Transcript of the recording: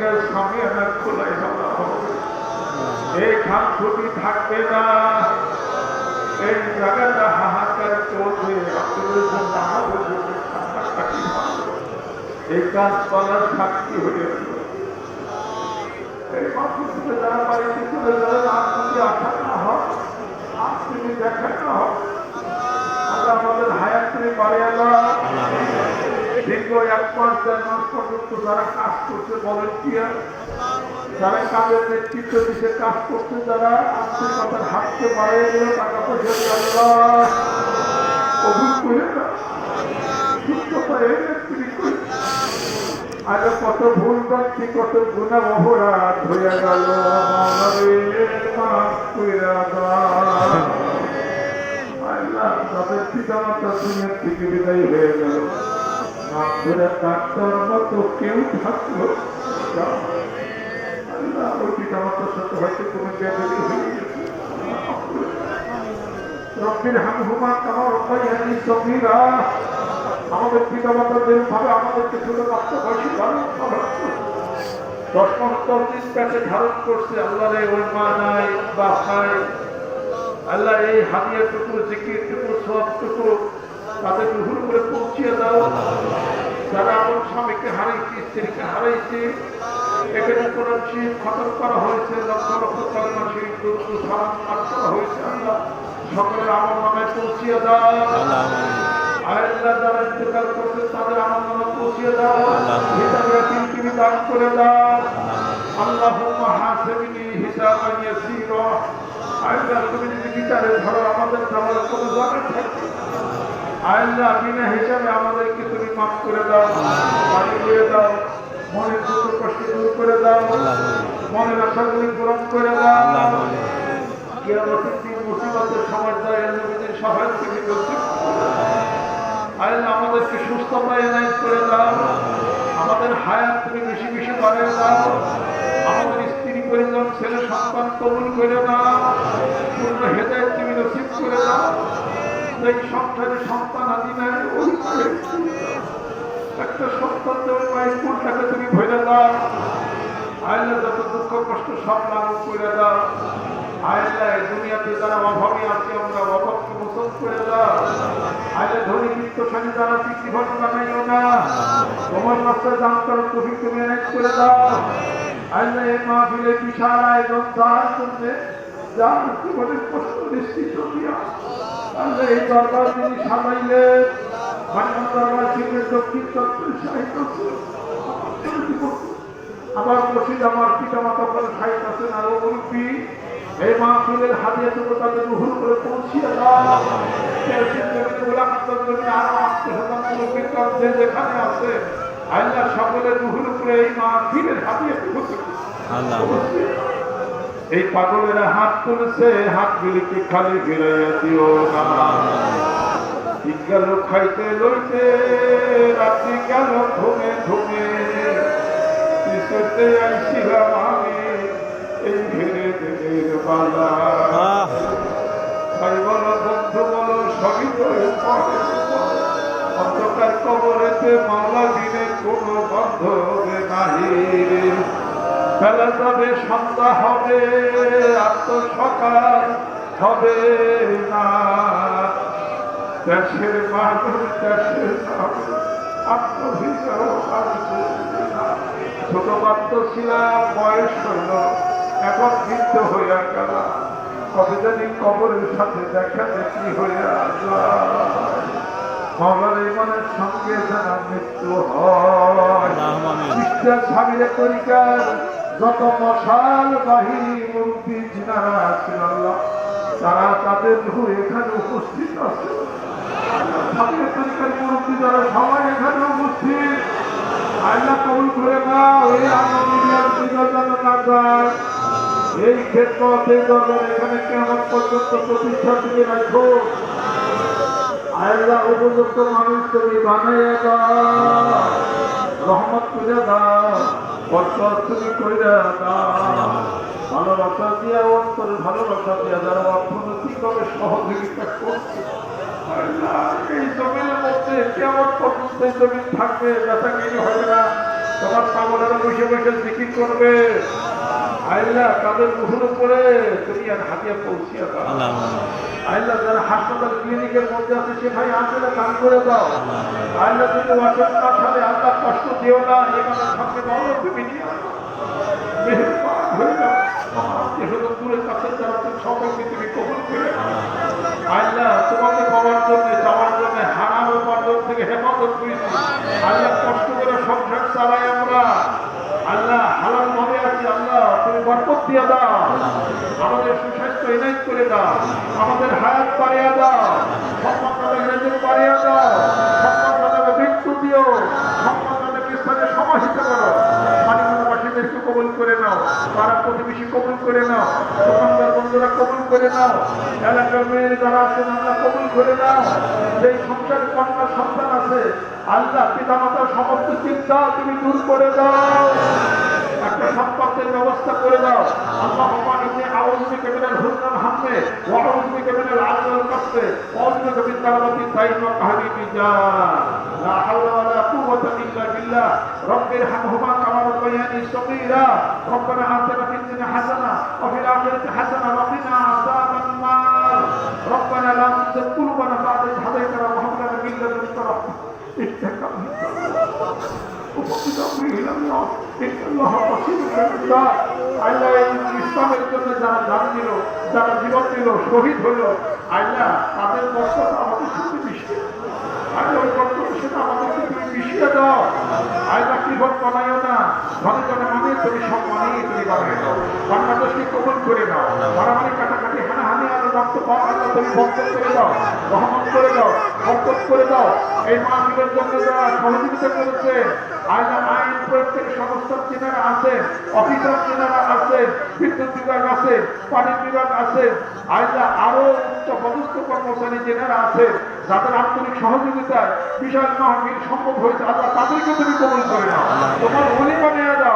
দুনিয়ার সামিয়ানা খোলাই দেওয়া হবে, এই খান ছুটি থাকবে না, এই জায়গাটা হাহাকার চলবে, আপনাদের জন্য আমাদের জন্য কান্নাকাটি হবে, এই গাছপালার সাক্ষী হয়ে এই মানুষকে যারা বাড়িতে চলে যাবেন আর যদি আশা না হয়, আর যদি দেখা না হয়, আল্লাহ আমাদের হায়াত করে বাড়িয়ে দাও। দীর্ঘ 1 মাস 1.5 মাস পর্যন্ত যারা কাজ করছে ভলেন্টিয়ার, যারা কাজের নেতৃত্ব দিতে কাজ করছে, যারা আন্তরিকতার হাতকে বাড়িয়ে দিল, টাকা পয়সা আল্লাহ কবুল করে দাও, সুস্থতা এনে তিনি করে। আজ কত ভুল করছি, কত গুণা অপরাধ হয়ে গেল, মাফ কইরা দাও। আল্লাহ তাদের পিতা মাতা দুনিয়া থেকে বিদায় হয়ে গেল, মাফ করে ডাক্তার মতো কেউ থাকলো, আল্লাহ ওই পিতা মাতার সাথে হয়তো কোনো ব্যাপারই হয়ে গেছে, রব্বির হামহুমা কামা রাব্বায়ানি সগীরা। আমাদের পিতা মাতা যেভাবে আমাদেরকে ছোট বাচ্চা বয়সী ধারণ করে 10 মাস 10 দিন পেটে ধারণ করছে, আল্লাহ রে ওই মা নাই বাপ নাই, আল্লাহ এই হাদিয়াটুকু জিকিরটুকু সবটুকু তাদের রুহুর করে পৌঁছিয়ে দাও। যারা আমার স্বামীকে হারাইছি, স্ত্রীকে হারাইছি, এখানে কোরআন শরীফ খতম করা হয়েছে, লক্ষ লক্ষ কালেমা শরীফ দুরূদ সালাম পাঠ করা হয়েছে, আল্লাহ সকলের আমার নামে পৌঁছিয়ে দাও। আল্লাহ যারা ইন্তেকাল করছে তাদের আমার নামে পৌঁছিয়ে দাও, হিসাবে তুমি দান করে দাও। আল্লাহুম্মা হাসিবনি হিসাবান ইয়াসীরা। আল্লাহ তুমি যদি বিচারে ধরো আমাদের খাবার কোনো জায়গা থাকে, আল্লাহ বিনা হিসাবে আমাদেরকে তুমি মাফ করে দাও, পানি দিয়ে দাও, মনের দুঃখ কষ্ট দূর করে দাও, মনের আশাগুলি পূরণ করে দাও। কিয়ামতের দিন মুসিবতের সময় যায় নবীদের সহায়তা থেকে বলছি, আল্লাহ আমাদেরকে সুস্থতা এনায়েত করে দাও, আমাদের হায়াত তুমি বেশি বেশি বাড়িয়ে দাও, আমাদের স্ত্রী পরিজন ছেলে সন্তান কবুল করে দাও, পূর্ণ হেদায়েত তুমি নসিব করে দাও। এই সংসারে সন্তান আদি নাই, ওই একটা সন্তান দেওয়ার মায়ের কোনটাকে তুমি ভরে দাও। আল্লাহ যত দুঃখ কষ্ট সব লাঘব করে দাও। আল্লাহ দুনিয়াতে যারা অভাবী আছে আমরা অভাবকে মোচন করে দাও। আল্লাহ ধনী বিত্তশালী যারা বিক্রিভট বানাইও না, তোমার রাস্তায় দান করার তৌফিক তুমি এনায়েত করে দাও। আল্লাহ এই মাহফিলে বিশাল আয়োজন যার জন্যে যার জীবনের কষ্ট নিশ্চিত দিয়া আল্লাহ এই দরবার তিনি সাজাইলেন, ভান্ডার দরবার থেকে দক্ষিণ চত্বর সাহিত্য আমার মসজিদ আমার পিতা মাতা করে সাহিত্য আছেন আরো মুরব্বী, এই মাহফিলের হাদিয়াটুকু তাদের রুহুর করে পৌঁছিয়ে দাও। যেখানে আছে আল্লাহ সকলের রুহুর উপরে এই মাহফিলের হাদিয়াটুকু এই পাগলেরা হাত তুলেছে, হাতগুলিকে খালি ফিরাইয়া দিও না। ঠিক গেল খাইতে লইতে, রাত্রি গেল ঘুমে ঘুমে, আইছিলাম আমি এই ঘেরে দিনের বালা। ভাই বলো বন্ধু বলো সবই তো অন্ধকার কবরেতে মাওলা দিনের কোনো বন্ধ হবে নাহি। বেলা যাবে সন্ধ্যা হবে, আত্মসকাল হবে না। দেশের মানুষ দেশের আত্মভিজাও আসবে না। ছোট বাচ্চা ছিলাম, বয়স হইল, এখন বৃদ্ধ হইয়া গেল, কবে জানি কবরের সাথে দেখা দেখি হইয়া যায়। মহলার ইমানের সঙ্গে যারা মৃত্যু হয়, খ্রিস্টান সাবিরে তরিকার যত মশাল বাহিনী মুরব্বী যিনারা আছেন আল্লাহ, তারা তাদের রূহ এখানে উপস্থিত আছে। সাবিরে তরিকার মুরব্বী যারা সবাই এখানে উপস্থিত, আল্লাহ কবুল করে দাও। এই আনন্দিয়ার পূজা যেন না যায়, এই ক্ষেত্রে এখানে কেমন পর্যন্ত প্রতিষ্ঠা দিয়ে রাখো। আল্লাহ উপযুক্ত মানুষ তুমি বানাইয়া দাও, রহমত করে দাও, বরকত তুমি করে দাও। ভালোবাসা দিয়া অন্তরে ভালোবাসা দিয়া যারা অর্থনৈতিকভাবে সহযোগিতা করছে, এই জমির মধ্যে কেমন পর্যন্ত জমিন থাকবে, বেচাকিনি হবে না, তোমার পাগলেরা বসে বসে জিকির করবে আল্লাহ তাদের মুখের উপরে তুমি আর হাতিয়া পৌঁছিয়ে দাও আল্লাহ যারা হাসপাতাল ক্লিনিকের মধ্যে আছে সে ভাই আসলে দান করে দাও আল্লাহ তুমি ওয়াসন না ছাড়ে আল্লাহ কষ্ট দিও না এখানে সামনে বলো তুমি নিয়ে আসো মেহেরবান হয়ে যাও যেসব দূরের কাছে যারা তুমি সকলকে তুমি কবুল করে আল্লাহ তোমাকে পাওয়ার জন্য যাওয়ার জন্য হারাম উপার্জন থেকে হেফাজত করেছি আল্লাহ কষ্ট করে সংসার চালাই আমরা আল্লাহ হালাল ভাবে আছি আল্লাহ তুমি বরকত দিয়ে দাও আমাদের সুস্বাস্থ্য এনায়েত করে দাও আমাদের হায়াত বাড়িয়ে দাও সম্মানভাবে রেজেক বাড়িয়ে দাও সম্মানভাবে মৃত্যু দিও সম্মানভাবে স্থানে সমাহিত করো মানিকবাসীদেরকে কবুল করে নাও পাড়া প্রতিবেশী কবুল করে নাও দোকানদার বন্ধুরা কবুল করে নাও এলাকার মেয়ের যারা আছেন আল্লাহ কবুল করে নাও যেই সংসারে কন্যা সন্তান আছে আল্লাহ পিতা মাতার সমস্ত চিন্তা তুমি দূর করে দাও একটা সম্পদের ব্যবস্থা করে দাও আল্লাহ ইন্নী আউযু বিকা মিনাল হুজনিল হাম্মি ওয়া আউযু বিকা মিনাল আযমিল কাসরি ওয়া আউযু বিকা মিন দাওয়াতিল দাইন ওয়া কাহরি বিজান লা হাওলা ওয়া লা কুওয়াতা ইল্লা বিল্লাহ রাব্বির হামহুমা কামা রাব্বায়ানি সগীরা রব্বানা আতিনা ফিদ দুনিয়া হাসানা ওয়া ফিল আখিরাতি হাসানা ওয়া কিনা আযাবান নার রব্বানা লা তুযিগ কুলুবানা বা'দা ইয হাদাইতানা ওয়া হাব লানা মিন লাদুনকা রাহমাহ ইন্নাকা ইসলামের জন্য যারা জান দিল যারা জীবন দিল শহীদ হইল আল্লাহ তাদের কষ্টটা আমাদের সাথে মিশিয়ে আল্লাহ ওই কষ্ট সেটা আমাদেরকে তুমি মিশিয়ে দাও আল্লাহ কৃপণ বানাইও না ঘরে ঘরে মানে তুমি সব মানিয়ে তুমি বানিয়ে দাও বাংলাদেশকে কবুল করে দাও মারামারি কাটাকাটি হানাহানি আর রক্ত পাওয়া তুমি বন্ধ করে দাও রহমত করে দাও বরকত করে দাও এই মাহফিলের জন্য যারা সহযোগিতা করেছে আল্লাহ আইন প্রয়োগ থেকে সমস্ত যেনারা আছে অফিসার যেনারা আছে বিদ্যুৎ বিভাগ আছে পানি বিভাগ আছে আল্লাহ আরো উচ্চ পদস্থ কর্মচারী যেনারা আছে যাদের আন্তরিক সহযোগিতায় বিশাল মাহফিল সম্ভব হয়েছে আল্লাহ তাদেরকে তুমি কবুল করে নাও তোমার অলিমা নিয়ে দাও